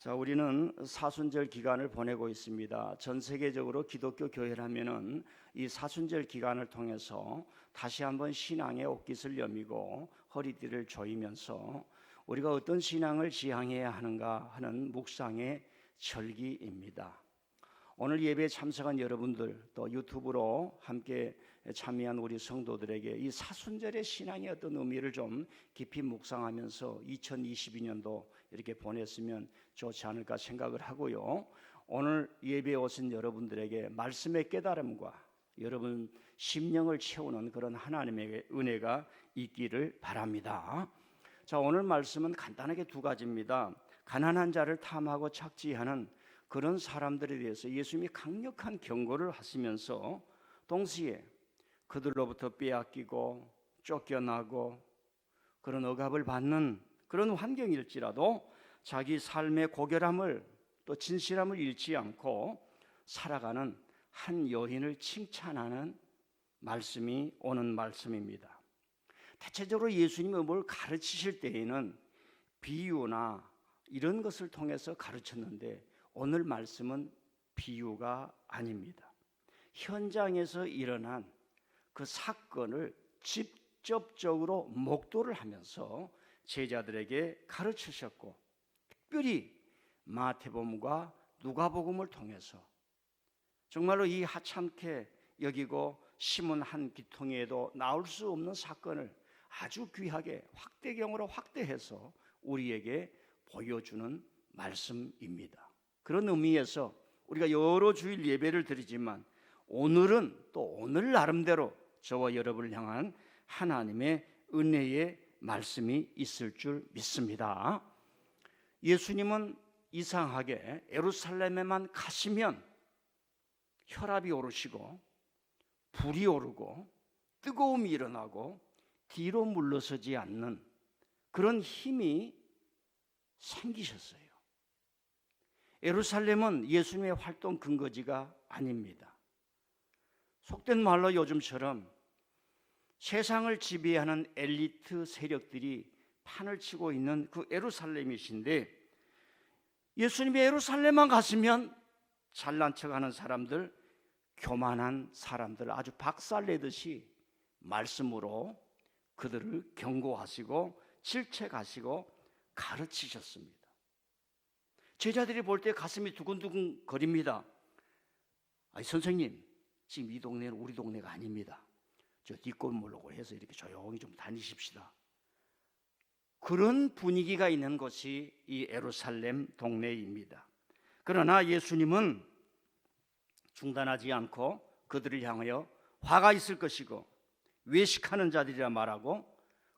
자, 우리는 사순절 기간을 보내고 있습니다. 전 세계적으로 기독교 교회라면은 이 사순절 기간을 통해서 다시 한번 신앙의 옷깃을 여미고 허리띠를 조이면서 우리가 어떤 신앙을 지향해야 하는가 하는 묵상의 절기입니다. 오늘 예배에 참석한 여러분들, 또 유튜브로 함께 참여한 우리 성도들에게 이 사순절의 신앙의 어떤 의미를 좀 깊이 묵상하면서 2022년도 이렇게 보냈으면 좋지 않을까 생각을 하고요. 오늘 예배에 오신 여러분들에게 말씀의 깨달음과 여러분 심령을 채우는 그런 하나님의 은혜가 있기를 바랍니다. 자, 오늘 말씀은 간단하게 두 가지입니다. 가난한 자를 탐하고 착취하는 그런 사람들에 대해서 예수님이 강력한 경고를 하시면서 동시에 그들로부터 빼앗기고 쫓겨나고 그런 억압을 받는 그런 환경일지라도 자기 삶의 고결함을 또 진실함을 잃지 않고 살아가는 한 여인을 칭찬하는 말씀이 오는 말씀입니다. 대체적으로 예수님이 뭘 가르치실 때에는 비유나 이런 것을 통해서 가르쳤는데 오늘 말씀은 비유가 아닙니다. 현장에서 일어난 그 사건을 직접적으로 목도를 하면서 제자들에게 가르치셨고, 특별히 마태복음과 누가복음을 통해서 정말로 이 하찮게 여기고 심은 한 기통에도 나올 수 없는 사건을 아주 귀하게 확대경으로 확대해서 우리에게 보여주는 말씀입니다. 그런 의미에서 우리가 여러 주일 예배를 드리지만 오늘은 또 오늘 나름대로 저와 여러분을 향한 하나님의 은혜의 말씀이 있을 줄 믿습니다. 예수님은 이상하게 예루살렘에만 가시면 혈압이 오르시고 불이 오르고 뜨거움이 일어나고 뒤로 물러서지 않는 그런 힘이 생기셨어요. 예루살렘은 예수님의 활동 근거지가 아닙니다. 속된 말로 요즘처럼 세상을 지배하는 엘리트 세력들이 판을 치고 있는 그 예루살렘이신데, 예수님이 예루살렘만 갔으면 잘난 척하는 사람들, 교만한 사람들 아주 박살내듯이 말씀으로 그들을 경고하시고 질책하시고 가르치셨습니다. 제자들이 볼 때 가슴이 두근두근 거립니다. 아니, 선생님, 지금 이 동네는 우리 동네가 아닙니다. 저 뒷골목으로 해서 이렇게 조용히 좀 다니십시다. 그런 분위기가 있는 곳이 이 예루살렘 동네입니다. 그러나 예수님은 중단하지 않고 그들을 향하여 화가 있을 것이고 외식하는 자들이라 말하고,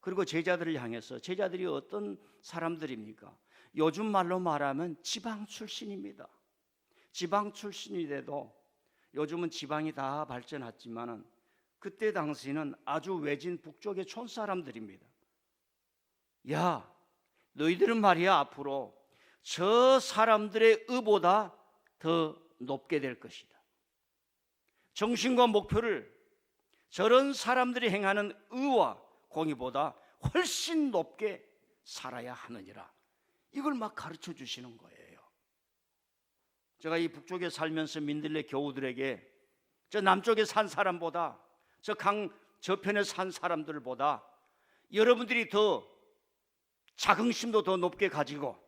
그리고 제자들을 향해서, 제자들이 어떤 사람들입니까? 요즘 말로 말하면 지방 출신입니다. 지방 출신이라도 요즘은 지방이 다 발전했지만은 그때 당시는 아주 외진 북쪽의 촌사람들입니다. 야, 너희들은 말이야 앞으로 저 사람들의 의보다 더 높게 될 것이다. 정신과 목표를 저런 사람들이 행하는 의와 공의보다 훨씬 높게 살아야 하느니라. 이걸 막 가르쳐 주시는 거예요. 제가 이 북쪽에 살면서 민들레 교우들에게 저 남쪽에 산 사람보다, 저 강 저편에 산 사람들보다 여러분들이 더 자긍심도 더 높게 가지고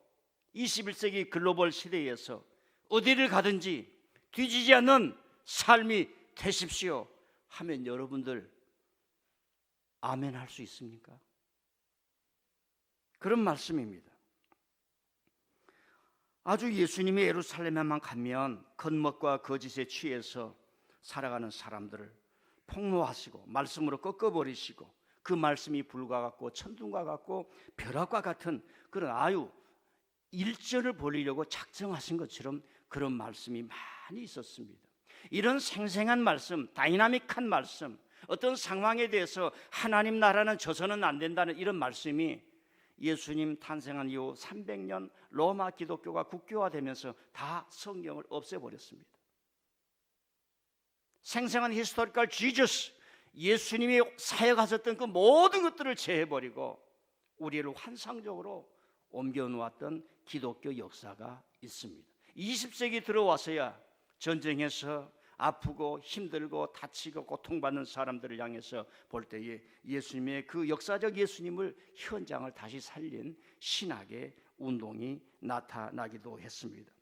21세기 글로벌 시대에서 어디를 가든지 뒤지지 않는 삶이 되십시오 하면 여러분들 아멘 할 수 있습니까? 그런 말씀입니다. 아주 예수님이 예루살렘에만 가면 겉멋과 거짓에 취해서 살아가는 사람들을 폭로하시고 말씀으로 꺾어버리시고, 그 말씀이 불과 같고 천둥과 같고 벼락과 같은 그런 아유 일전을 벌이려고 작정하신 것처럼 그런 말씀이 많이 있었습니다. 이런 생생한 말씀, 다이나믹한 말씀, 어떤 상황에 대해서 하나님 나라는 져서는 안 된다는 이런 말씀이 예수님 탄생한 이후 300년 로마 기독교가 국교화되면서 다 성경을 없애버렸습니다. 생생한 히스토리컬 지저스, 예수님이 사역하셨던 그 모든 것들을 제해버리고 우리를 환상적으로 옮겨놓았던 기독교 역사가 있습니다. 20세기 들어와서야 전쟁에서 아프고 힘들고 다치고 고통받는 사람들을 향해서 볼 때에 예수님의 그 역사적 예수님을 현장을 다시 살린 신학의 운동이 나타나기도 했습니다.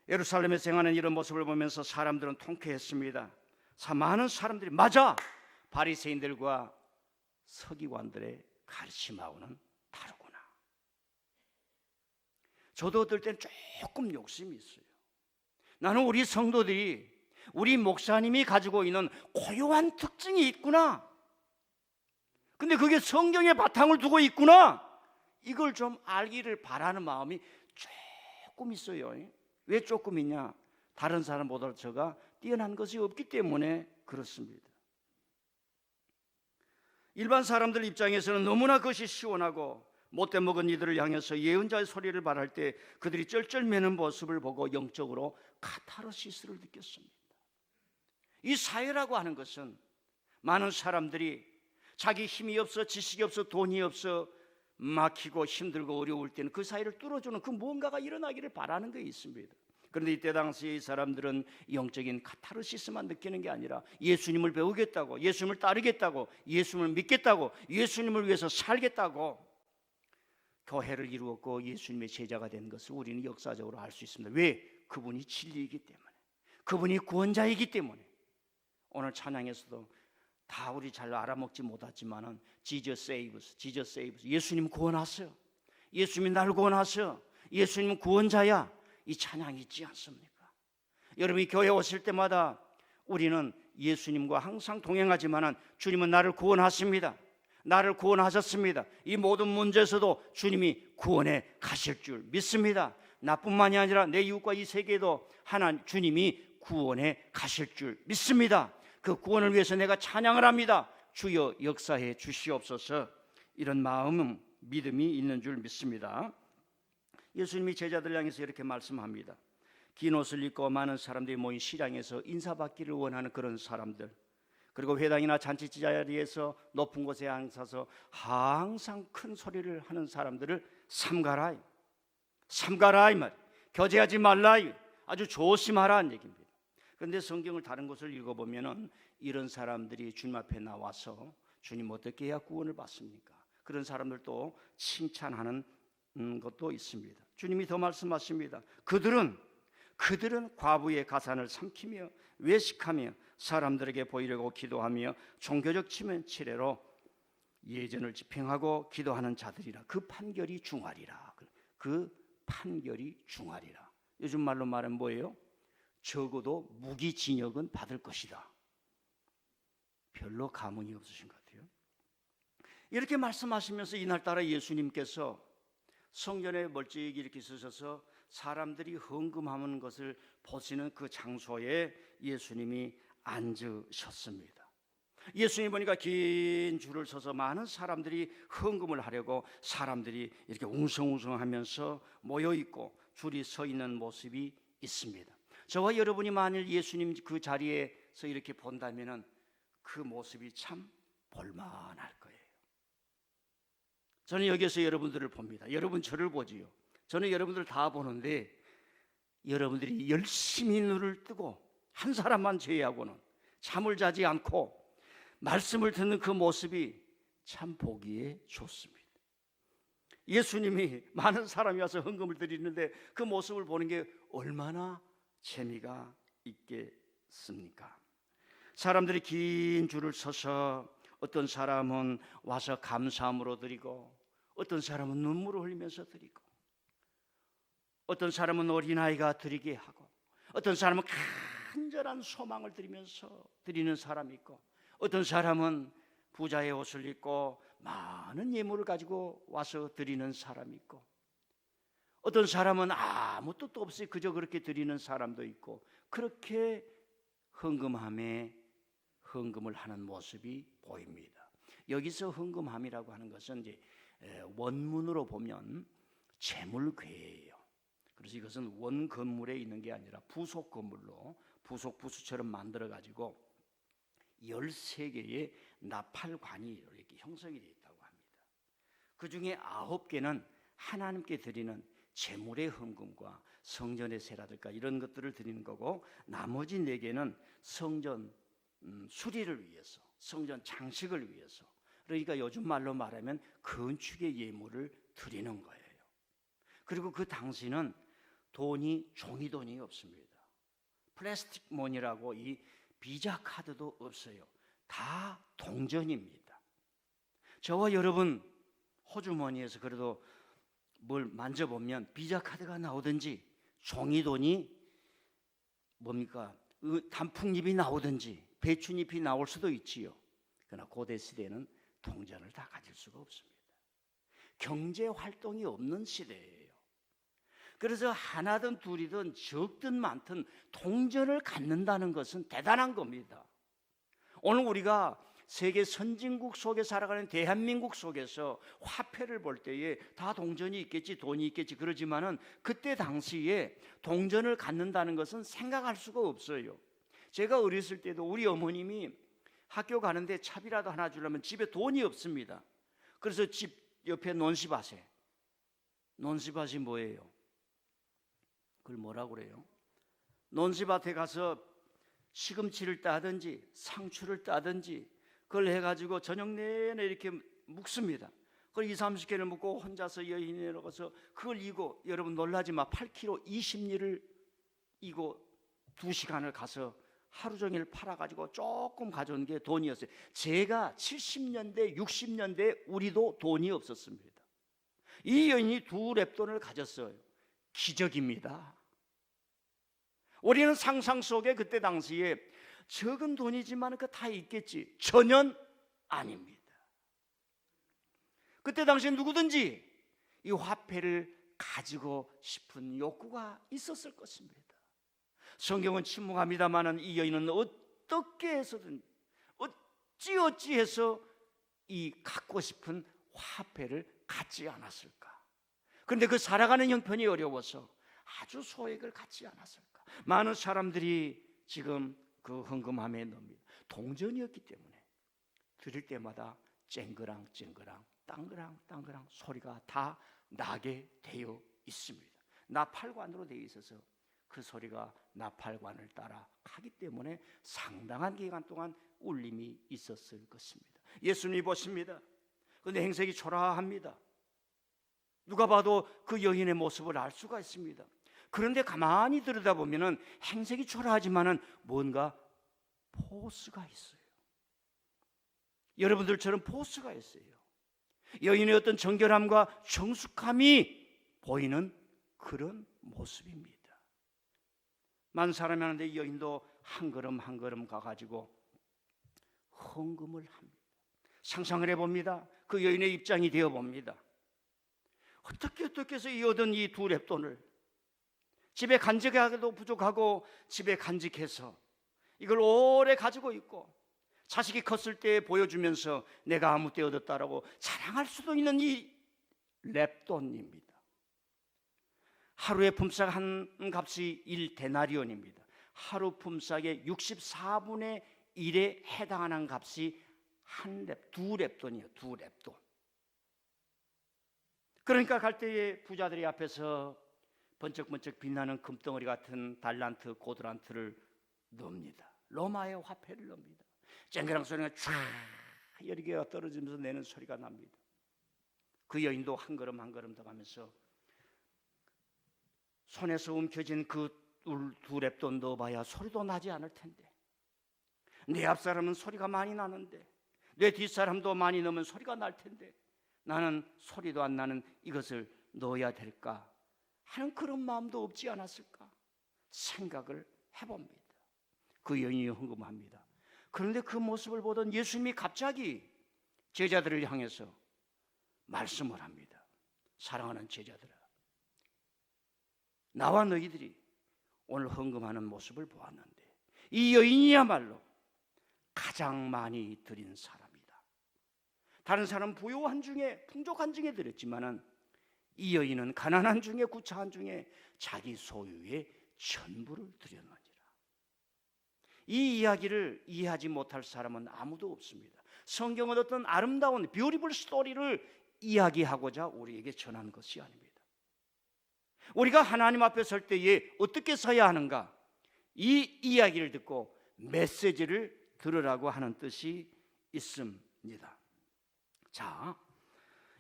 예루살렘에서 행하는 이런 모습을 보면서 사람들은 통쾌했습니다. 많은 사람들이 맞아! 바리새인들과 서기관들의 가르침하고는 다르구나. 저도 어떨 땐 조금 욕심이 있어요. 나는 우리 성도들이 우리 목사님이 가지고 있는 고유한 특징이 있구나. 근데 그게 성경에 바탕을 두고 있구나. 이걸 좀 알기를 바라는 마음이 조금 있어요. 왜 조금 있냐? 다른 사람보다 제가 뛰어난 것이 없기 때문에 그렇습니다. 일반 사람들 입장에서는 너무나 그것이 시원하고 못돼 먹은 이들을 향해서 예언자의 소리를 말할 때 그들이 쩔쩔매는 모습을 보고 영적으로 카타르시스를 느꼈습니다. 이 사회라고 하는 것은 많은 사람들이 자기 힘이 없어, 지식이 없어, 돈이 없어 막히고 힘들고 어려울 때는 그 사회를 뚫어주는 그 무언가가 일어나기를 바라는 게 있습니다. 그런데 이때 당시에 이 사람들은 영적인 카타르시스만 느끼는 게 아니라 예수님을 배우겠다고, 예수님을 따르겠다고, 예수님을 믿겠다고, 예수님을 위해서 살겠다고 교회를 이루었고 예수님의 제자가 된 것을 우리는 역사적으로 알 수 있습니다. 왜? 그분이 진리이기 때문에, 그분이 구원자이기 때문에. 오늘 찬양에서도 다 우리 잘 알아먹지 못하지만은 Jesus saves, Jesus saves. 예수님 구원하세요. 예수님이 날 구원하세요. 예수님은 구원자야. 이 찬양이 있지 않습니까? 여러분이 교회 오실 때마다 우리는 예수님과 항상 동행하지만은 주님은 나를 구원하십니다. 나를 구원하셨습니다. 이 모든 문제에서도 주님이 구원해 가실 줄 믿습니다. 나뿐만이 아니라 내 이웃과 이 세계도 하나님 주님이 구원해 가실 줄 믿습니다. 그 구원을 위해서 내가 찬양을 합니다. 주여 역사해 주시옵소서. 이런 마음은 믿음이 있는 줄 믿습니다. 예수님이 제자들 향해서 이렇게 말씀합니다. 긴 옷을 입고 많은 사람들이 모인 시장에서 인사받기를 원하는 그런 사람들, 그리고 회당이나 잔치집 자리에서 높은 곳에 앉아서 항상 큰 소리를 하는 사람들을 삼가라, 삼가라 이 말. 교제하지 말라, 아주 조심하라는 얘기입니다. 그런데 성경을 다른 곳을 읽어보면은 이런 사람들이 주님 앞에 나와서 주님 어떻게 해야 구원을 받습니까? 그런 사람들도 칭찬하는 것도 있습니다. 주님이 더 말씀하십니다. 그들은 과부의 가산을 삼키며 외식하며 사람들에게 보이려고 기도하며 종교적 치매로 예전을 집행하고 기도하는 자들이라. 그 판결이 중하리라. 그 판결이 중하리라. 요즘 말로 말하면 뭐예요? 적어도 무기징역은 받을 것이다. 별로 감흥이 없으신 것 같아요. 이렇게 말씀하시면서 이날따라 예수님께서 성전에 멀찍이 이렇게 서셔서 사람들이 헌금하는 것을 보시는 그 장소에 예수님이 앉으셨습니다. 예수님 보니까 긴 줄을 서서 많은 사람들이 헌금을 하려고 사람들이 이렇게 웅성웅성하면서 모여있고 줄이 서 있는 모습이 있습니다. 저와 여러분이 만일 예수님 그 자리에서 이렇게 본다면 그 모습이 참 볼만할 거예요. 저는 여기서 여러분들을 봅니다. 여러분 저를 보지요. 저는 여러분들 다 보는데 여러분들이 열심히 눈을 뜨고 한 사람만 제외하고는 잠을 자지 않고 말씀을 듣는 그 모습이 참 보기에 좋습니다. 예수님이 많은 사람이 와서 헌금을 드리는데 그 모습을 보는 게 얼마나 재미가 있겠습니까? 사람들이 긴 줄을 서서 어떤 사람은 와서 감사함으로 드리고 어떤 사람은 눈물을 흘리면서 드리고 어떤 사람은 어린아이가 드리게 하고 어떤 사람은 간절한 소망을 드리면서 드리는 사람이 있고 어떤 사람은 부자의 옷을 입고 많은 예물을 가지고 와서 드리는 사람이 있고 어떤 사람은 아무 뜻도 없이 그저 그렇게 드리는 사람도 있고 그렇게 헌금함에 헌금을 하는 모습이 보입니다. 여기서 헌금함이라고 하는 것은 이제 원문으로 보면 재물괴예요. 그래서 이것은 원 건물에 있는 게 아니라 부속 건물로 부속 부수처럼 만들어 가지고 13개의 나팔관이 이렇게 형성이 되어 있다고 합니다. 그 중에 9개는 하나님께 드리는 제물의 헌금과 성전의 세라든가 이런 것들을 드리는 거고, 나머지 4개는 성전 수리를 위해서, 성전 장식을 위해서, 그러니까 요즘 말로 말하면 건축의 예물을 드리는 거예요. 그리고 그 당시는 돈이 종이돈이 없습니다. 플라스틱 머니라고 이 비자 카드도 없어요. 다 동전입니다. 저와 여러분 호주머니에서 그래도 뭘 만져보면 비자 카드가 나오든지 종이돈이 뭡니까? 단풍잎이 나오든지 배춧잎이 나올 수도 있지요. 그러나 고대 시대는 동전을 다 가질 수가 없습니다. 경제 활동이 없는 시대예요. 그래서 하나든 둘이든 적든 많든 동전을 갖는다는 것은 대단한 겁니다. 오늘 우리가 세계 선진국 속에 살아가는 대한민국 속에서 화폐를 볼 때에 다 동전이 있겠지, 돈이 있겠지, 그러지만은 그때 당시에 동전을 갖는다는 것은 생각할 수가 없어요. 제가 어렸을 때도 우리 어머님이 학교 가는데 차비라도 하나 주려면 집에 돈이 없습니다. 그래서 집 옆에 논시밭에, 논시밭이 뭐예요? 그걸 뭐라고 그래요? 논시밭에 가서 시금치를 따든지 상추를 따든지 그걸 해가지고 저녁 내내 이렇게 묵습니다. 그걸 20-30개를 묵고 혼자서 여인이 내려가서 그걸 이고, 여러분 놀라지 마, 8kg 20리를 이고 2시간을 가서 하루 종일 팔아가지고 조금 가져온 게 돈이었어요. 제가 70년대 60년대 우리도 돈이 없었습니다. 이 여인이 2랩돈을 가졌어요. 기적입니다. 우리는 상상 속에 그때 당시에 적은 돈이지만 그 다 있겠지, 전혀 아닙니다. 그때 당시에 누구든지 이 화폐를 가지고 싶은 욕구가 있었을 것입니다. 성경은 침묵합니다마는 이 여인은 어떻게 해서든 어찌해서 이 갖고 싶은 화폐를 갖지 않았을까? 그런데 그 살아가는 형편이 어려워서 아주 소액을 갖지 않았을까? 많은 사람들이 지금 그 헌금함에 넣습니다. 동전이었기 때문에 드릴 때마다 쨍그랑 쨍그랑 땅그랑 땅그랑 소리가 다 나게 되어 있습니다. 나팔관으로 되어 있어서 그 소리가 나팔관을 따라 가기 때문에 상당한 기간 동안 울림이 있었을 것입니다. 예수님이 보십니다. 그런데 행색이 초라합니다. 누가 봐도 그 여인의 모습을 알 수가 있습니다. 그런데 가만히 들여다보면 행색이 초라하지만은 뭔가 포스가 있어요. 여러분들처럼 포스가 있어요. 여인의 어떤 정결함과 정숙함이 보이는 그런 모습입니다. 많은 사람이 하는데 이 여인도 한 걸음 한 걸음 가가지고 헌금을 합니다. 상상을 해봅니다. 그 여인의 입장이 되어봅니다. 어떻게 해서 이 얻은 이 2랩돈을 집에 간직하기도 부족하고 집에 간직해서 이걸 오래 가지고 있고 자식이 컸을 때 보여주면서 내가 아무 때 얻었다라고 자랑할 수도 있는 이 랩돈입니다. 하루의 품삯 한 값이 1데나리온입니다. 하루 품삯의 64분의 1에 해당하는 값이 2랩돈이에요. 2랩돈. 그러니까 갈 때에 부자들이 앞에서 번쩍번쩍 빛나는 금덩어리 같은 달란트, 고드란트를 넣습니다. 로마의 화폐를 넣습니다. 쨍그랑 소리가 쫙 여러 개가 떨어지면서 내는 소리가 납니다. 그 여인도 한 걸음 한 걸음 더 가면서 손에서 움켜진 그 2랩돈 넣어봐야 소리도 나지 않을 텐데, 내 앞사람은 소리가 많이 나는데 내 뒷사람도 많이 넣으면 소리가 날 텐데 나는 소리도 안 나는 이것을 넣어야 될까 하는 그런 마음도 없지 않았을까 생각을 해봅니다. 그 여인이 헌금합니다. 그런데 그 모습을 보던 예수님이 갑자기 제자들을 향해서 말씀을 합니다. 사랑하는 제자들아, 나와 너희들이 오늘 헌금하는 모습을 보았는데 이 여인이야말로 가장 많이 드린 사람이다. 다른 사람은 부유한 중에 풍족한 중에 드렸지만은 이 여인은 가난한 중에 구차한 중에 자기 소유의 전부를 드렸느니라. 이 이야기를 이해하지 못할 사람은 아무도 없습니다. 성경은 어떤 아름다운 뷰티풀 스토리를 이야기하고자 우리에게 전한 것이 아닙니다. 우리가 하나님 앞에 설 때에 어떻게 서야 하는가, 이 이야기를 듣고 메시지를 들으라고 하는 뜻이 있습니다. 자,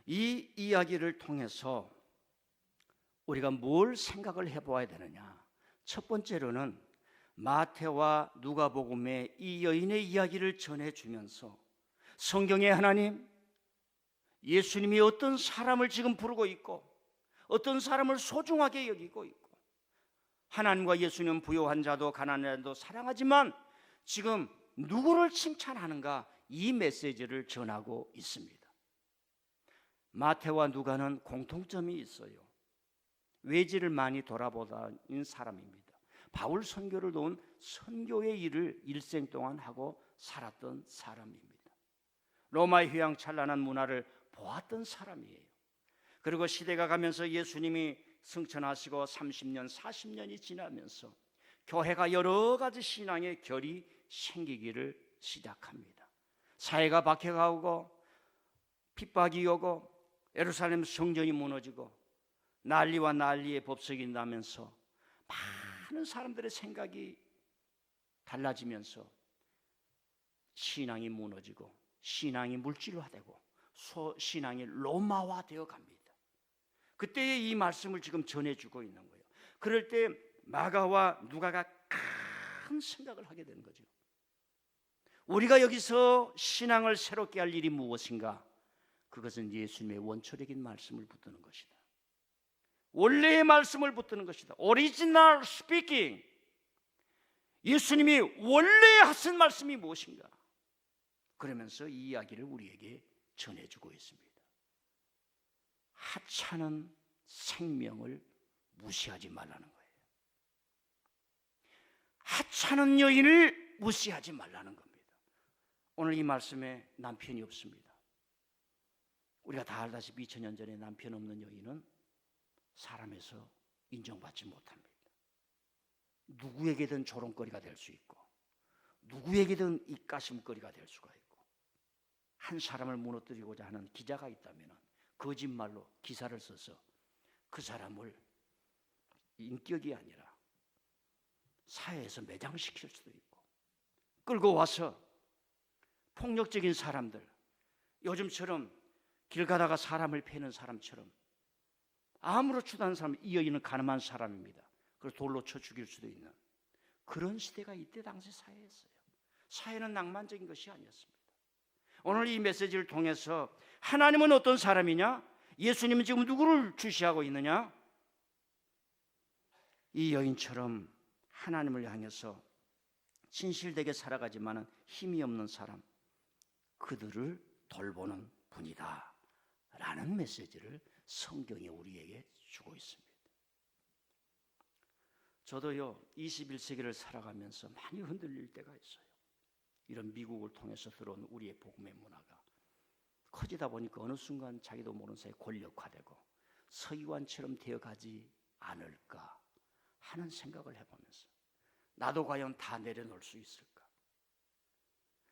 이 이야기를 통해서 우리가 뭘 생각을 해보아야 되느냐. 첫 번째로는 마태와 누가복음의 이 여인의 이야기를 전해주면서 성경의 하나님, 예수님이 어떤 사람을 지금 부르고 있고 어떤 사람을 소중하게 여기고 있고, 하나님과 예수님은 부요한 자도 가난한 자도 사랑하지만 지금 누구를 칭찬하는가, 이 메시지를 전하고 있습니다. 마태와 누가는 공통점이 있어요. 외지를 많이 돌아보다닌 사람입니다. 바울 선교를 도운 선교의 일을 일생 동안 하고 살았던 사람입니다. 로마의 휘황찬란한 문화를 보았던 사람이에요. 그리고 시대가 가면서 예수님이 승천하시고 30년, 40년이 지나면서 교회가 여러 가지 신앙의 결이 생기기를 시작합니다. 사회가 박해가오고 핍박이 오고 예루살렘 성전이 무너지고 난리와 난리의 법석이 나면서 많은 사람들의 생각이 달라지면서 신앙이 무너지고 신앙이 물질화되고 신앙이 로마화되어 갑니다. 그때의 이 말씀을 지금 전해주고 있는 거예요. 그럴 때 마가와 누가가 큰 생각을 하게 되는 거죠. 우리가 여기서 신앙을 새롭게 할 일이 무엇인가? 그것은 예수님의 원초적인 말씀을 붙드는 것이다. 원래의 말씀을 붙드는 것이다. 오리지널 스피킹. 예수님이 원래 하신 말씀이 무엇인가? 그러면서 이 이야기를 우리에게 전해주고 있습니다. 하찮은 생명을 무시하지 말라는 거예요. 하찮은 여인을 무시하지 말라는 겁니다. 오늘 이 말씀에 남편이 없습니다. 우리가 다 알다시피 2000년 전에 남편 없는 여인은 사람에서 인정받지 못합니다. 누구에게든 조롱거리가 될 수 있고 누구에게든 입가심거리가 될 수가 있고, 한 사람을 무너뜨리고자 하는 기자가 있다면 거짓말로 기사를 써서 그 사람을 인격이 아니라 사회에서 매장시킬 수도 있고, 끌고 와서 폭력적인 사람들, 요즘처럼 길 가다가 사람을 패는 사람처럼 아무렇지도 않은 사람, 이 여인은 가늠한 사람입니다. 그걸 돌로 쳐 죽일 수도 있는 그런 시대가 이때 당시 사회였어요. 사회는 낭만적인 것이 아니었습니다. 오늘 이 메시지를 통해서 하나님은 어떤 사람이냐? 예수님은 지금 누구를 주시하고 있느냐? 이 여인처럼 하나님을 향해서 진실되게 살아가지만은 힘이 없는 사람, 그들을 돌보는 분이다 라는 메시지를 성경이 우리에게 주고 있습니다. 저도요 21세기를 살아가면서 많이 흔들릴 때가 있어요. 이런 미국을 통해서 들어온 우리의 복음의 문화가 커지다 보니까 어느 순간 자기도 모르는 사이에 권력화되고 서기관처럼 되어가지 않을까 하는 생각을 해보면서, 나도 과연 다 내려놓을 수 있을까?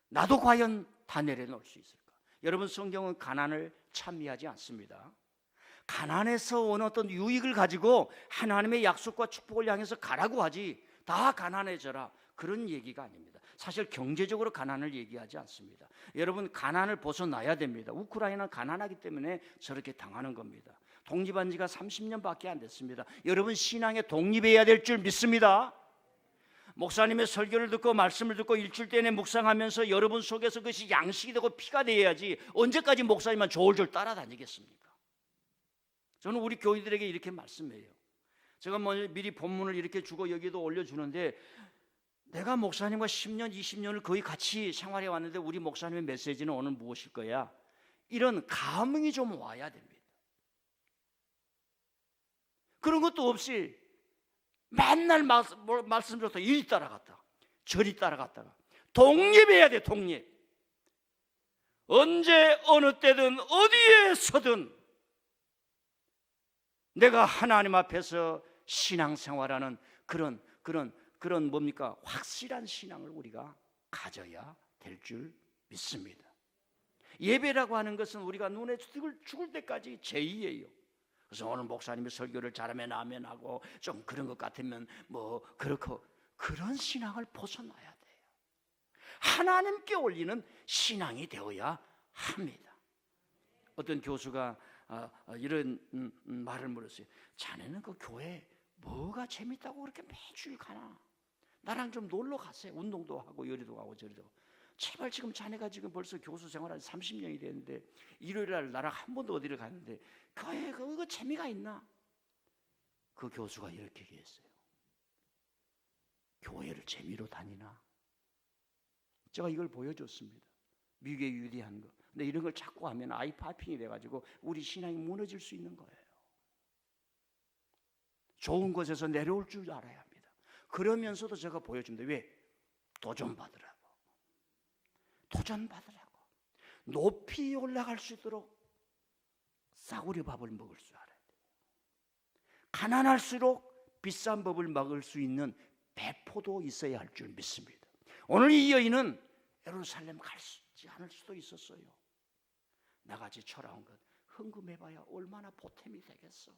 나도 과연 다 내려놓을 수 있을까? 여러분, 성경은 가난을 찬미하지 않습니다. 가난에서 오는 어떤 유익을 가지고 하나님의 약속과 축복을 향해서 가라고 하지, 다 가난해져라 그런 얘기가 아닙니다. 사실 경제적으로 가난을 얘기하지 않습니다. 여러분, 가난을 벗어나야 됩니다. 우크라이나는 가난하기 때문에 저렇게 당하는 겁니다. 독립한 지가 30년밖에 안 됐습니다. 여러분, 신앙에 독립해야 될 줄 믿습니다. 목사님의 설교를 듣고 말씀을 듣고 일주일 내내 묵상하면서 여러분 속에서 그것이 양식이 되고 피가 되어야지 언제까지 목사님만 졸졸 따라다니겠습니까? 저는 우리 교인들에게 이렇게 말씀해요. 제가 미리 본문을 이렇게 주고 여기도 올려주는데, 내가 목사님과 10년, 20년을 거의 같이 생활해 왔는데 우리 목사님의 메시지는 오늘 무엇일 거야? 이런 감흥이 좀 와야 됩니다. 그런 것도 없이 맨날 말씀 좋다 이리 따라갔다 저리 따라갔다가 독립해야 돼. 독립. 언제 어느 때든 어디에서든 내가 하나님 앞에서 신앙생활하는 그런 뭡니까? 확실한 신앙을 우리가 가져야 될 줄 믿습니다. 예배라고 하는 것은 우리가 눈에 죽을 때까지 제의예요. 그래서 오늘 목사님이 설교를 잘하면 아멘하고 좀 그런 것 같으면 뭐 그렇고, 그런 신앙을 벗어나야 돼요. 하나님께 올리는 신앙이 되어야 합니다. 어떤 교수가 이런 말을 물었어요. 자네는 그 교회 뭐가 재밌다고 그렇게 매주일 가나? 나랑 좀 놀러 가세요. 운동도 하고 이리도 가고 저리도 가고. 제발, 지금 자네가 지금 벌써 교수 생활한 30년이 됐는데 일요일날 나랑 한 번도 어디를 갔는데 교회 그거 재미가 있나? 그 교수가 이렇게 얘기했어요. 교회를 재미로 다니나? 제가 이걸 보여줬습니다. 미국의 유대한 거. 근데 이런 걸 자꾸 하면 아이파핑이 돼가지고 우리 신앙이 무너질 수 있는 거예요. 좋은 곳에서 내려올 줄 알아야 합니다. 그러면서도 제가 보여줍니다. 왜? 도전받으라고. 높이 올라갈 수 있도록 싸구려 밥을 먹을 줄 알아야 돼요. 가난할수록 비싼 밥을 먹을 수 있는 배포도 있어야 할 줄 믿습니다. 오늘 이 여인은 예루살렘 갈지 않을 수도 있었어요. 나같이 초라한 것 헌금해봐야 얼마나 보탬이 되겠어.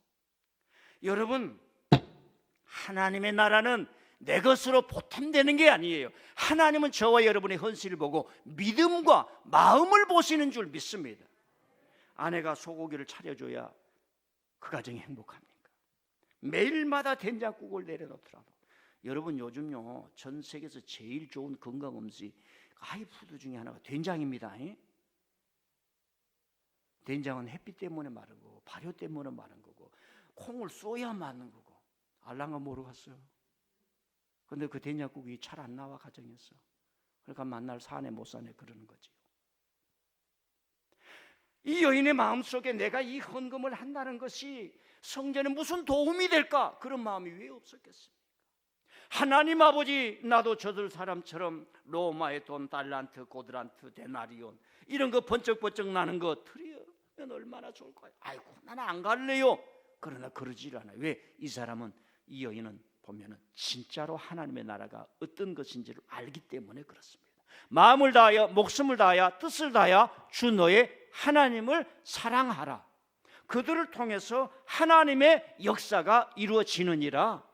여러분, 하나님의 나라는 내 것으로 보탬되는 게 아니에요. 하나님은 저와 여러분의 헌신을 보고 믿음과 마음을 보시는 줄 믿습니다. 아내가 소고기를 차려줘야 그 가정이 행복합니까? 매일마다 된장국을 내려놓더라도. 여러분, 요즘요 전 세계에서 제일 좋은 건강 음식 하이푸드 중에 하나가 된장입니다. 된장은 햇빛 때문에 마른 거고 발효 때문에 마른 거고 콩을 쏘야 마른 거고. 알랑가 모르겠어요. 근데 그 된장국이 잘 안 나와 가정에서. 그러니까 만날 사네 못 사네 그러는 거지. 이 여인의 마음속에 내가 이 헌금을 한다는 것이 성전에 무슨 도움이 될까? 그런 마음이 왜 없었겠습니까? 하나님 아버지, 나도 저들 사람처럼 로마의 돈 달란트, 고드란트, 데나리온 이런 거 번쩍번쩍 나는 거 드리면 얼마나 좋을까요? 아이고, 나는 안 갈래요. 그러나 그러질 않아요. 왜? 이 사람은, 이 여인은 보면은 진짜로 하나님의 나라가 어떤 것인지를 알기 때문에 그렇습니다. 마음을 다하여 목숨을 다하여 뜻을 다하여 주 너의 하나님을 사랑하라. 그들을 통해서 하나님의 역사가 이루어지느니라.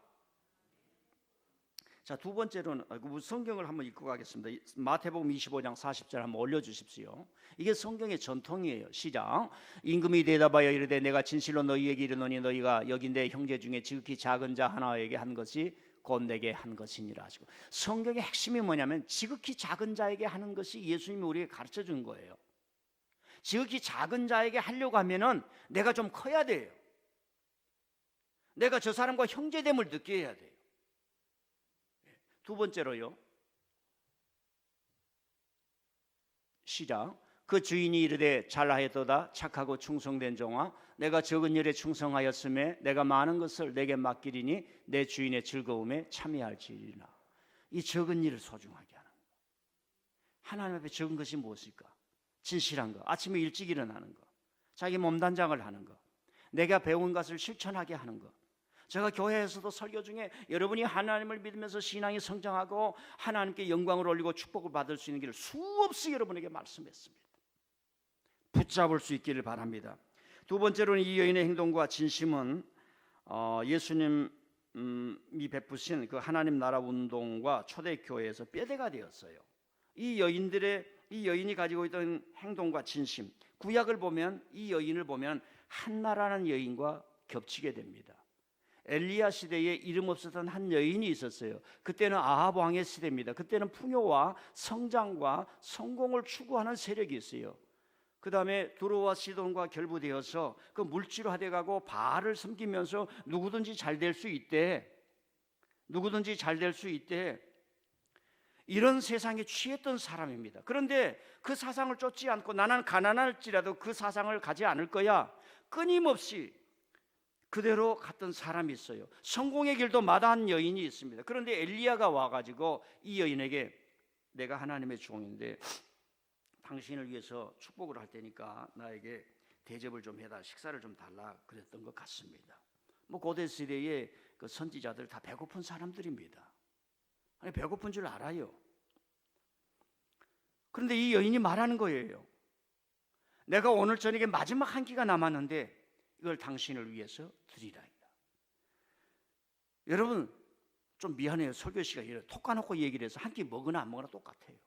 자, 두 번째로는 성경을 한번 읽고 가겠습니다. 마태복음 25장 40절 한번 올려주십시오. 이게 성경의 전통이에요. 시작. 임금이 대답하여 이르되 내가 진실로 너희에게 이르노니 너희가 여기 내 형제 중에 지극히 작은 자 하나에게 한 것이 곧 내게 한 것이니라 하시고, 성경의 핵심이 뭐냐면 지극히 작은 자에게 하는 것이 예수님이 우리에게 가르쳐 준 거예요. 지극히 작은 자에게 하려고 하면은 내가 좀 커야 돼요. 내가 저 사람과 형제됨을 느껴야 돼요. 두 번째로요. 시작. 그 주인이 이르되 잘하였도다 착하고 충성된 종아, 내가 적은 일에 충성하였음에 내가 많은 것을 내게 맡기리니 내 주인의 즐거움에 참여할지니라. 이 적은 일을 소중하게 하는 거. 하나님 앞에 적은 것이 무엇일까? 진실한 거, 아침에 일찍 일어나는 거, 자기 몸단장을 하는 거, 내가 배운 것을 실천하게 하는 거. 제가 교회에서도 설교 중에 여러분이 하나님을 믿으면서 신앙이 성장하고 하나님께 영광을 올리고 축복을 받을 수 있는 길을 수없이 여러분에게 말씀했습니다. 붙잡을 수 있기를 바랍니다. 두 번째로는 이 여인의 행동과 진심은 예수님이 베푸신 그 하나님 나라 운동과 초대교회에서 뼈대가 되었어요. 이 여인이 가지고 있던 행동과 진심, 구약을 보면 이 여인을 보면 한나라는 여인과 겹치게 됩니다. 엘리야 시대에 이름 없었던 한 여인이 있었어요. 그때는 아합 왕의 시대입니다. 그때는 풍요와 성장과 성공을 추구하는 세력이 있어요. 그 다음에 두로와 시돈과 결부되어서 그 물질화돼 가고 바알을 섬기면서 누구든지 잘 될 수 있대. 이런 세상에 취했던 사람입니다. 그런데 그 사상을 쫓지 않고 나는 가난할지라도 그 사상을 가지 않을 거야. 끊임없이 그대로 갔던 사람이 있어요. 성공의 길도 마다한 여인이 있습니다. 그런데 엘리야가 와가지고 이 여인에게 내가 하나님의 종인데 당신을 위해서 축복을 할 테니까 나에게 대접을 좀 해달라, 식사를 좀 달라 그랬던 것 같습니다. 고대 시대의 그 선지자들 다 배고픈 사람들입니다. 아니, 배고픈 줄 알아요. 그런데 이 여인이 말하는 거예요. 내가 오늘 저녁에 마지막 한 끼가 남았는데 이걸 당신을 위해서 드리라이다. 여러분 좀 미안해요. 설교 시간에 이래 톡 까놓고 얘기를 해서 한 끼 먹으나 안 먹으나 똑같아요.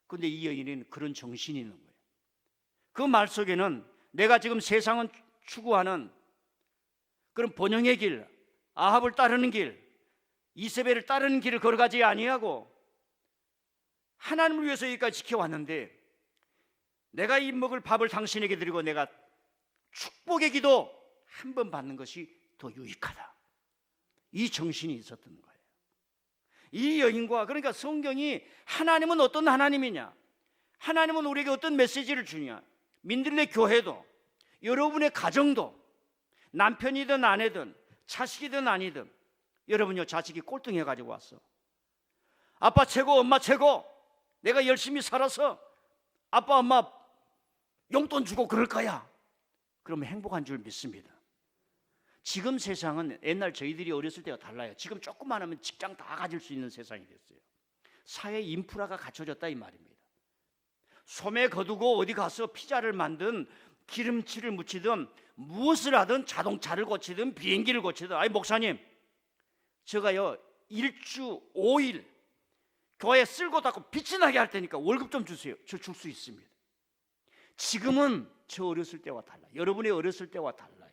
근데 이 여인은 그런 정신이 있는 거예요. 그 말 속에는 내가 지금 세상은 추구하는 그런 번영의 길, 아합을 따르는 길, 이세벨을 따르는 길을 걸어가지 아니하고 하나님을 위해서 여기까지 지켜왔는데 내가 이 먹을 밥을 당신에게 드리고 내가 축복의 기도 한 번 받는 것이 더 유익하다. 이 정신이 있었던 거예요. 이 여인과, 그러니까 성경이 하나님은 어떤 하나님이냐, 하나님은 우리에게 어떤 메시지를 주냐, 민들레 교회도 여러분의 가정도 남편이든 아내든 자식이든 아니든, 여러분요 자식이 꼴등해 가지고 왔어. 아빠 최고, 엄마 최고, 내가 열심히 살아서 아빠 엄마 용돈 주고 그럴 거야. 그러면 행복한 줄 믿습니다. 지금 세상은 옛날 저희들이 어렸을 때가 달라요. 지금 조금만 하면 직장 다 가질 수 있는 세상이 됐어요. 사회 인프라가 갖춰졌다 이 말입니다. 소매 거두고 어디 가서 피자를 만든, 기름칠을 묻히든 무엇을 하든, 자동차를 고치든 비행기를 고치든, 아니 목사님 제가요 일주 5일 교회 쓸고 닦고 빛이 나게 할 테니까 월급 좀 주세요. 저 줄 수 있습니다. 지금은 저 어렸을 때와 달라요. 여러분의 어렸을 때와 달라요.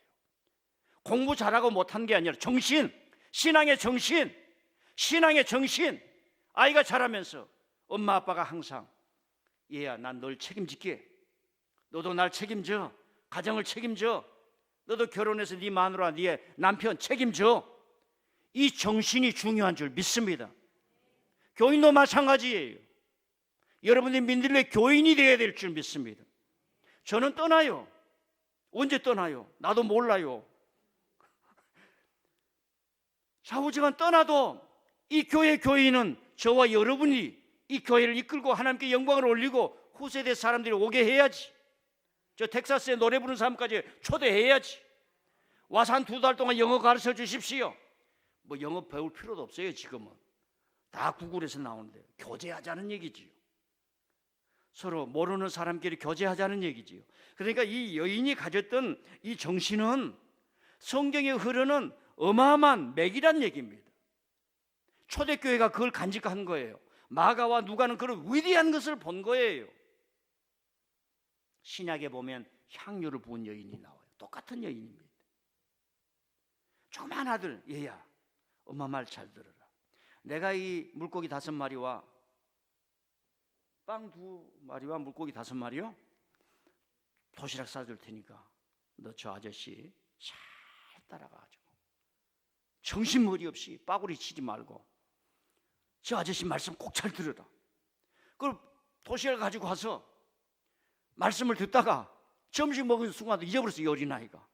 공부 잘하고 못한 게 아니라 정신, 신앙의 정신, 신앙의 정신. 아이가 자라면서 엄마 아빠가 항상 얘야 난 널 책임질게, 너도 날 책임져, 가정을 책임져, 너도 결혼해서 네 마누라 네 남편 책임져. 이 정신이 중요한 줄 믿습니다. 교인도 마찬가지예요. 여러분이 민들레 교인이 되어야 될 줄 믿습니다. 저는 떠나요. 언제 떠나요? 나도 몰라요. 좌우지간 떠나도 이 교회 교인은 저와 여러분이 이 교회를 이끌고 하나님께 영광을 올리고 후세대 사람들이 오게 해야지. 저 텍사스에 노래 부르는 사람까지 초대해야지. 와서 한 2달 동안 영어 가르쳐 주십시오. 뭐 영어 배울 필요도 없어요. 지금은 다 구글에서 나오는데 교제하자는 얘기지요. 서로 모르는 사람끼리 교제하자는 얘기지요. 그러니까 이 여인이 가졌던 이 정신은 성경에 흐르는 어마어마한 맥이란 얘기입니다. 초대교회가 그걸 간직한 거예요. 마가와 누가는 그런 위대한 것을 본 거예요. 신약에 보면 향유를 부은 여인이 나와요. 똑같은 여인입니다. 조그만 아들, 얘야 엄마 말 잘 들어라. 내가 이 물고기 5마리와 빵 2마리와 물고기 5마리요 도시락 싸줄 테니까 너 저 아저씨 잘 따라가가지고 정신머리 없이 빠구리 치지 말고 저 아저씨 말씀 꼭 잘 들어라. 그걸 도시락을 가지고 와서 말씀을 듣다가 점심 먹은 순간 잊어버렸어요. 이 어린아이가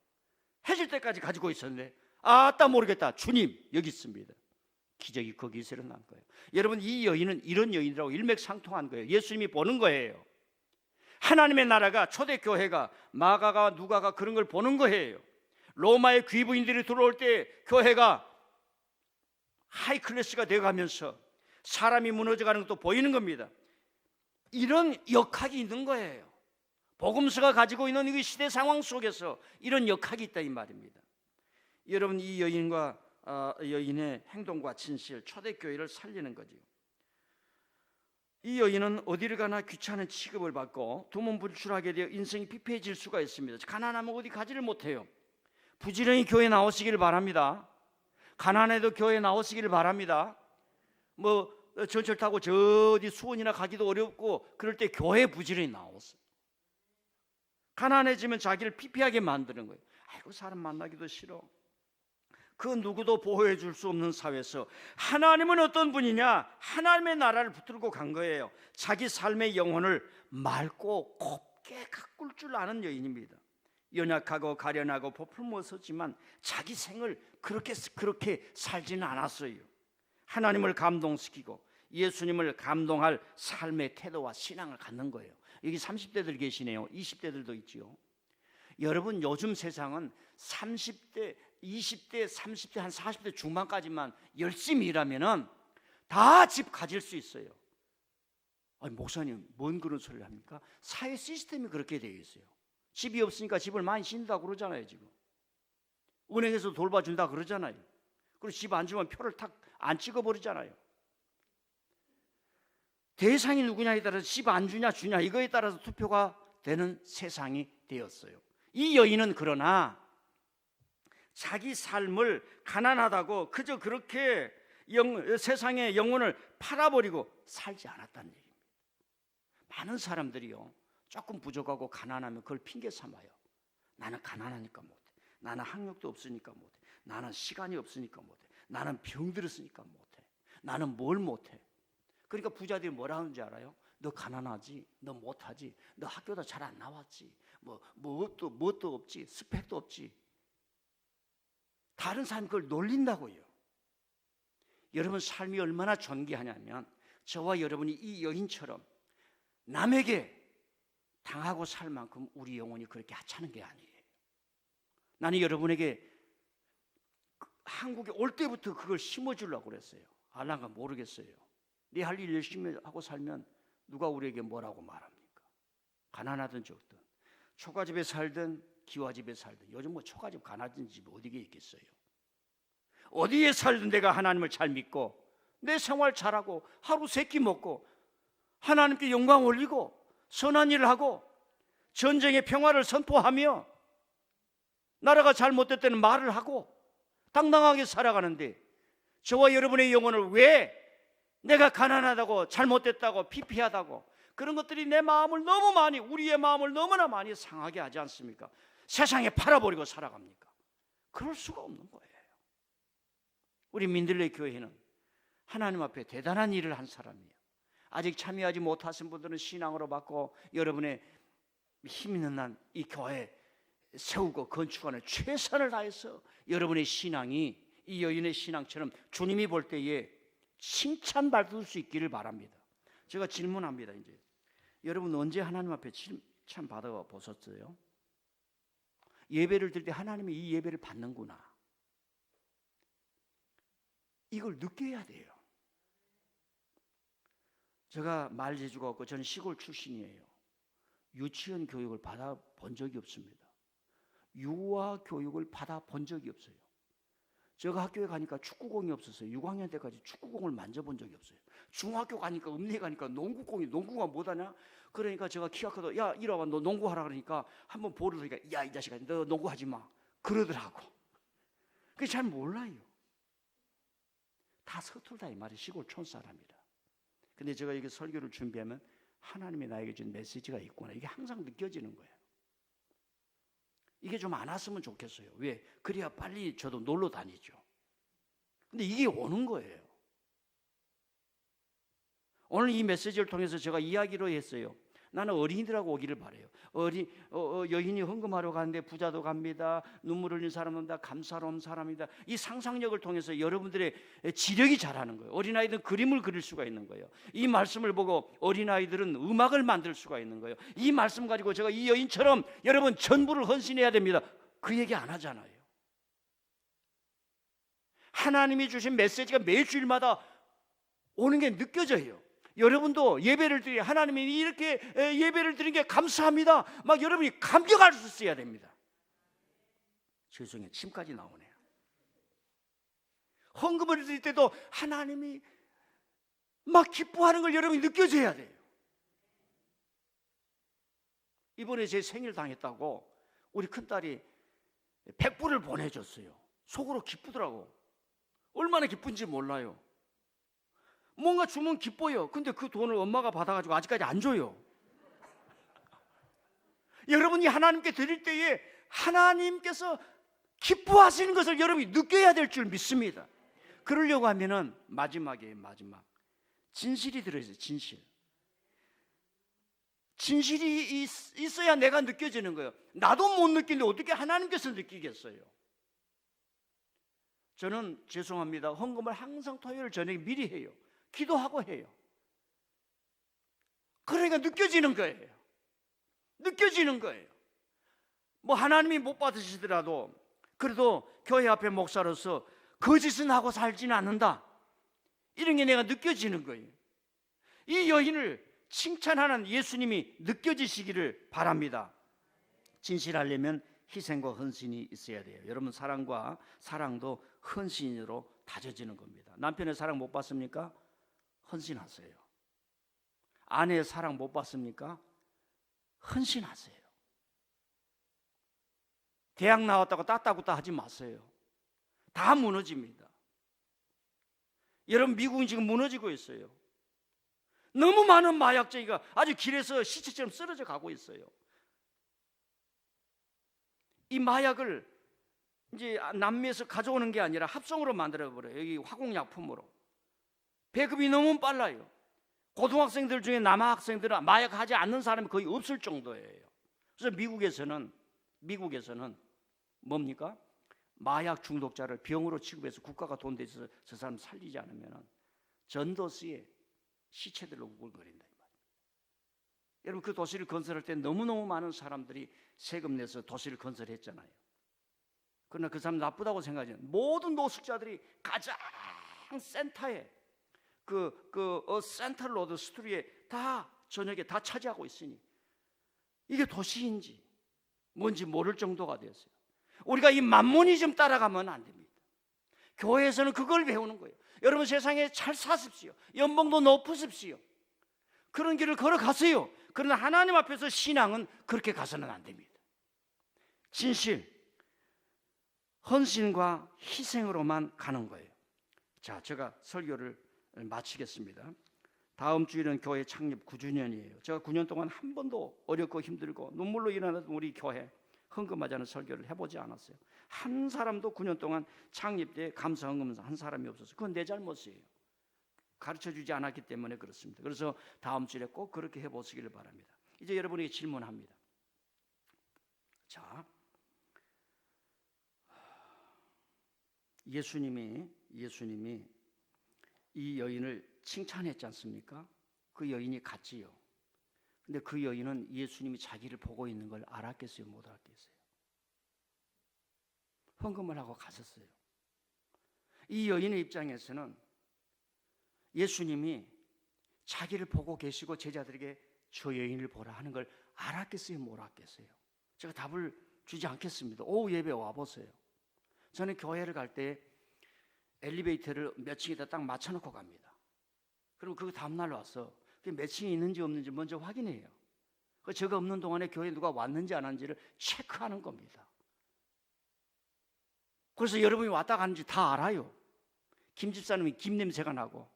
해질 때까지 가지고 있었는데 아따 모르겠다, 주님 여기 있습니다. 기적이 거기서 일어난 거예요. 여러분 이 여인은 이런 여인이라고 일맥상통한 거예요. 예수님이 보는 거예요. 하나님의 나라가, 초대교회가, 마가가 누가가 그런 걸 보는 거예요. 로마의 귀부인들이 들어올 때 교회가 하이클래스가 되어가면서 사람이 무너져가는 것도 보이는 겁니다. 이런 역학이 있는 거예요. 복음서가 가지고 있는 이 시대 상황 속에서 이런 역학이 있다 이 말입니다. 여러분 이 여인과 여인의 행동과 진실, 초대교회를 살리는 거죠. 이 여인은 어디를 가나 귀찮은 취급을 받고 두문불출하게 되어 인생이 피폐해질 수가 있습니다. 가난하면 어디 가지를 못해요. 부지런히 교회 나오시길 바랍니다. 가난해도 교회 나오시길 바랍니다. 뭐 전철 타고 저 어디 수원이나 가기도 어렵고 그럴 때 교회 부지런히 나오세요. 가난해지면 자기를 피폐하게 만드는 거예요. 아이고 사람 만나기도 싫어. 그 누구도 보호해 줄 수 없는 사회에서 하나님은 어떤 분이냐, 하나님의 나라를 붙들고 간 거예요. 자기 삶의 영혼을 맑고 곱게 가꿀 줄 아는 여인입니다. 연약하고 가련하고 보풀무었었지만 자기 생을 그렇게 살지는 않았어요. 하나님을 감동시키고 예수님을 감동할 삶의 태도와 신앙을 갖는 거예요. 여기 30대들 계시네요. 20대들도 있지요. 여러분 요즘 세상은 30대, 20대, 30대, 한 40대 중반까지만 열심히 일하면은 다 집 가질 수 있어요. 아니, 목사님 뭔 그런 소리를 합니까? 사회 시스템이 그렇게 되어 있어요. 집이 없으니까 집을 많이 신다고 그러잖아요. 지금 은행에서 돌봐준다 그러잖아요. 그리고 집 안 주면 표를 탁 안 찍어버리잖아요. 대상이 누구냐에 따라서 집 안 주냐 주냐 이거에 따라서 투표가 되는 세상이 되었어요. 이 여인은 그러나 자기 삶을 가난하다고 그저 그렇게 세상의 영혼을 팔아버리고 살지 않았다는 얘기입니다. 많은 사람들이요, 조금 부족하고 가난하면 그걸 핑계 삼아요. 나는 가난하니까 못해. 나는 학력도 없으니까 못해. 나는 시간이 없으니까 못해. 나는 병들었으니까 못해. 나는 뭘 못해. 그러니까 부자들이 뭐라 하는지 알아요? 너 가난하지, 너 못하지, 너 학교도 잘 안 나왔지, 뭣도 없지, 스펙도 없지. 다른 사람이 그걸 놀린다고요. 여러분 삶이 얼마나 존귀하냐면 저와 여러분이 이 여인처럼 남에게 당하고 살 만큼 우리 영혼이 그렇게 하찮은 게 아니에요. 나는 여러분에게 한국에 올 때부터 그걸 심어주려고 그랬어요. 알란가 모르겠어요. 네 할 일 열심히 하고 살면 누가 우리에게 뭐라고 말합니까? 가난하든 적든 초가집에 살든 기와집에 살든, 요즘 뭐 초가집 가난한 집 어디에 있겠어요? 어디에 살든 내가 하나님을 잘 믿고 내 생활 잘하고 하루 세 끼 먹고 하나님께 영광 올리고 선한 일을 하고 전쟁의 평화를 선포하며 나라가 잘못될 때는 말을 하고 당당하게 살아가는데, 저와 여러분의 영혼을 왜 내가 가난하다고 잘못됐다고 피폐하다고 그런 것들이 내 마음을 너무 많이, 우리의 마음을 너무나 많이 상하게 하지 않습니까? 세상에 팔아버리고 살아갑니까? 그럴 수가 없는 거예요. 우리 민들레 교회는 하나님 앞에 대단한 일을 한 사람이에요. 아직 참여하지 못하신 분들은 신앙으로 받고 여러분의 힘 있는 한 이 교회 세우고 건축하는 최선을 다해서 여러분의 신앙이 이 여인의 신앙처럼 주님이 볼 때에 칭찬받을 수 있기를 바랍니다. 제가 질문합니다. 이제 여러분 언제 하나님 앞에 칭찬 받아 보셨어요? 예배를 드릴 때 하나님이 이 예배를 받는구나, 이걸 느껴야 돼요. 제가 말 재주가 없고 저는 시골 출신이에요. 유치원 교육을 받아본 적이 없습니다. 유아 교육을 받아본 적이 없어요. 제가 학교에 가니까 축구공이 없었어요. 6학년 때까지 축구공을 만져본 적이 없어요. 중학교 가니까 읍내 가니까 농구가 뭐하냐? 그러니까 제가 키가 커도 야 이리 와봐, 너 농구하라 그러니까 한번 볼을 보니까 야 이 자식아 너 농구하지 마 그러더라고. 그게 잘 몰라요. 다 서툴다 이 말이, 시골 촌사람이라. 근데 제가 이게 설교를 준비하면 하나님이 나에게 준 메시지가 있구나, 이게 항상 느껴지는 거예요. 이게 좀 안 왔으면 좋겠어요. 왜? 그래야 빨리 저도 놀러 다니죠. 근데 이게 오는 거예요. 오늘 이 메시지를 통해서 제가 이야기로 했어요. 나는 어린이들하고 오기를 바라요. 여인이 헌금하러 가는데 부자도 갑니다. 눈물 흘린 사람은 다 감사로운 사람이다. 이 상상력을 통해서 여러분들의 지력이 자라는 거예요. 어린아이들은 그림을 그릴 수가 있는 거예요. 이 말씀을 보고 어린아이들은 음악을 만들 수가 있는 거예요. 이 말씀 가지고 제가 이 여인처럼 여러분 전부를 헌신해야 됩니다, 그 얘기 안 하잖아요. 하나님이 주신 메시지가 매주일마다 오는 게 느껴져요. 여러분도 예배를 드리, 하나님이 이렇게 예배를 드린 게 감사합니다, 막 여러분이 감격할 수 있어야 됩니다. 죄송해요, 침까지 나오네요. 헌금을 드릴 때도 하나님이 막 기뻐하는 걸 여러분이 느껴져야 돼요. 이번에 제 생일 당했다고 우리 큰딸이 100불을 보내줬어요. 속으로 기쁘더라고. 얼마나 기쁜지 몰라요. 뭔가 주면 기뻐요. 근데 그 돈을 엄마가 받아가지고 아직까지 안 줘요. 여러분이 하나님께 드릴 때에 하나님께서 기뻐하시는 것을 여러분이 느껴야 될 줄 믿습니다. 그러려고 하면은 마지막 진실이 들어있어요. 진실이 있어야 내가 느껴지는 거예요. 나도 못 느끼는데 어떻게 하나님께서 느끼겠어요? 저는 죄송합니다, 헌금을 항상 토요일 저녁에 미리 해요. 기도하고 해요. 그러니까 느껴지는 거예요. 뭐 하나님이 못 받으시더라도 그래도 교회 앞에 목사로서 거짓은 하고 살지는 않는다, 이런 게 내가 느껴지는 거예요. 이 여인을 칭찬하는 예수님이 느껴지시기를 바랍니다. 진실하려면 희생과 헌신이 있어야 돼요. 여러분, 사랑과 사랑도 헌신으로 다져지는 겁니다. 남편의 사랑 못 받습니까? 헌신하세요. 아내의 사랑 못 받습니까? 헌신하세요. 대학 나왔다고 따따구따 하지 마세요. 다 무너집니다. 여러분, 미국은 지금 무너지고 있어요. 너무 많은 마약쟁이가 아주 길에서 시체처럼 쓰러져 가고 있어요. 이 마약을 이제 남미에서 가져오는 게 아니라 합성으로 만들어버려요. 여기 화공약품으로. 배급이 너무 빨라요. 고등학생들 중에 남학생들은 마약하지 않는 사람이 거의 없을 정도예요. 그래서 미국에서는 뭡니까? 마약 중독자를 병으로 취급해서 국가가 돈 대서 저 사람 살리지 않으면 전도시에 시체들로 우글거린다. 여러분, 그 도시를 건설할 때 너무너무 많은 사람들이 세금 내서 도시를 건설했잖아요. 그러나 그 사람 나쁘다고 생각하지 않아요. 모든 노숙자들이 가장 센터에 센트럴 로드 스트리에 다 저녁에 다 차지하고 있으니 이게 도시인지 뭔지 모를 정도가 됐어요. 우리가 이 만모니즘 따라가면 안 됩니다. 교회에서는 그걸 배우는 거예요. 여러분, 세상에 잘 사십시오. 연봉도 높으십시오. 그런 길을 걸어가세요. 그러나 하나님 앞에서 신앙은 그렇게 가서는 안 됩니다. 진실, 헌신과 희생으로만 가는 거예요. 자, 제가 설교를 마치겠습니다. 다음 주일은 교회 창립 9주년이에요. 제가 9년 동안 한 번도 어렵고 힘들고 눈물로 일어나던 우리 교회 헌금하지 않은 설교를 해보지 않았어요. 한 사람도 9년 동안 창립 때 감사 헌금 한 사람이 없었어요. 그건 내 잘못이에요. 가르쳐주지 않았기 때문에 그렇습니다. 그래서 다음 주에 꼭 그렇게 해보시기를 바랍니다. 이제 여러분에게 질문합니다. 자, 예수님이 이 여인을 칭찬했지 않습니까? 그 여인이 갔지요. 근데 그 여인은 예수님이 자기를 보고 있는 걸 알았겠어요? 못 알았겠어요? 헌금을 하고 갔었어요. 이 여인의 입장에서는 예수님이 자기를 보고 계시고 제자들에게 저 여인을 보라 하는 걸 알았겠어요? 못 알았겠어요? 제가 답을 주지 않겠습니다. 오후 예배 와보세요. 저는 교회를 갈 때 엘리베이터를 몇 층에다 딱 맞춰놓고 갑니다. 그리고 그 다음날 와서 몇 층이 있는지 없는지 먼저 확인해요. 제가 없는 동안에 교회에 누가 왔는지 안 왔는지를 체크하는 겁니다. 그래서 여러분이 왔다 가는지 다 알아요. 김 집사님이 김 냄새가 나고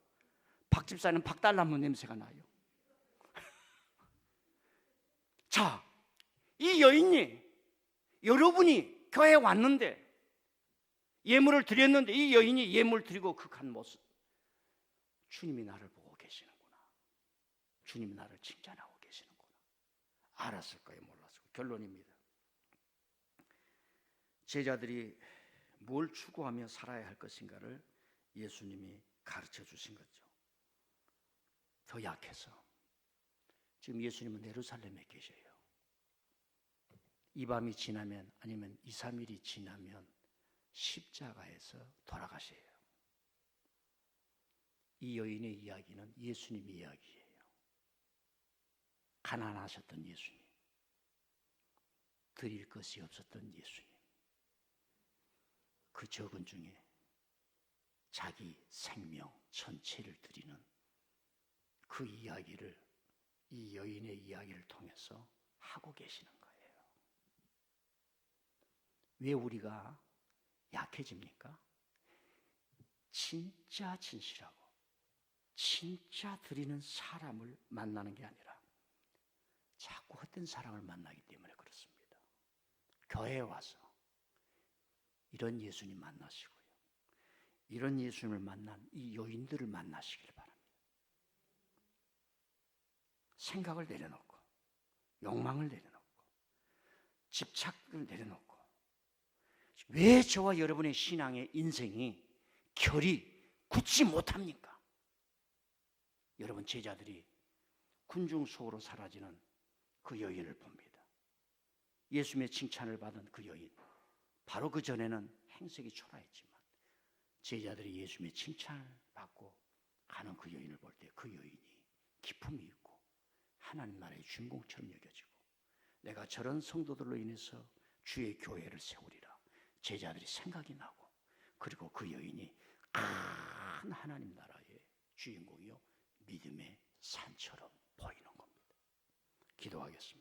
박 집사님은 박달나무 냄새가 나요. 자, 이 여인이 여러분이 교회에 왔는데 예물을 드렸는데 이 여인이 예물 드리고 그 간 모습, 주님이 나를 보고 계시는구나. 주님이 나를 칭찬하고 계시는구나. 알았을까요? 몰랐을까요? 결론입니다. 제자들이 뭘 추구하며 살아야 할 것인가를 예수님이 가르쳐 주신 거죠. 더 약해서 지금 예수님은 예루살렘에 계셔요. 이 밤이 지나면 아니면 2, 3일이 지나면 십자가에서 돌아가셔요. 이 여인의 이야기는 예수님 이야기예요. 가난하셨던 예수님, 드릴 것이 없었던 예수님, 그 적은 중에 자기 생명 전체를 드리는 그 이야기를 이 여인의 이야기를 통해서 하고 계시는 거예요. 왜 우리가 약해집니까? 진짜 진실하고 진짜 드리는 사람을 만나는 게 아니라 자꾸 헛된 사람을 만나기 때문에 그렇습니다. 교회에 와서 이런 예수님 만나시고요, 이런 예수님을 만난 이 여인들을 만나시길 바랍니다. 생각을 내려놓고 욕망을 내려놓고 집착을 내려놓고 왜 저와 여러분의 신앙의 인생이 결이 굳지 못합니까? 여러분, 제자들이 군중 속으로 사라지는 그 여인을 봅니다. 예수님의 칭찬을 받은 그 여인, 바로 그 전에는 행색이 초라했지만 제자들이 예수님의 칭찬을 받고 가는 그 여인을 볼 때 그 여인이 기품이 있고 하나님 나라의 주인공처럼 여겨지고, 내가 저런 성도들로 인해서 주의 교회를 세우리라 제자들이 생각이 나고, 그리고 그 여인이 큰 하나님 나라의 주인공이요 믿음의 산처럼 보이는 겁니다. 기도하겠습니다.